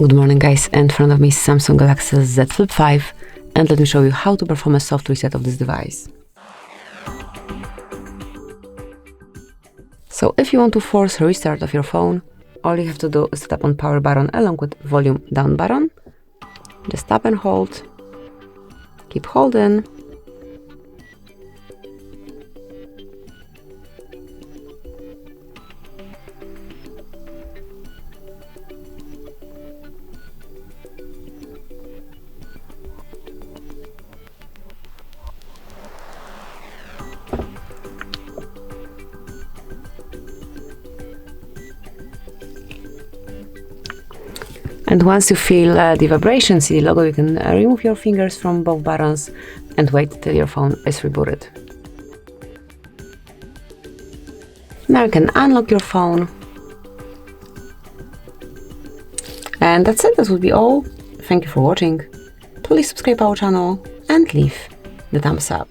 Good morning guys, in front of me is Samsung Galaxy Z Flip 5 and let me show you how to perform a soft reset of this device. So if you want to force a restart of your phone, all you have to do is tap on power button along with volume down button. Just tap and hold, keep holding. And once you feel the vibration, see the logo, you can remove your fingers from both buttons and wait till your phone is rebooted. Now you can unlock your phone. And that's it, that would be all. Thank you for watching. Please subscribe our channel and leave the thumbs up.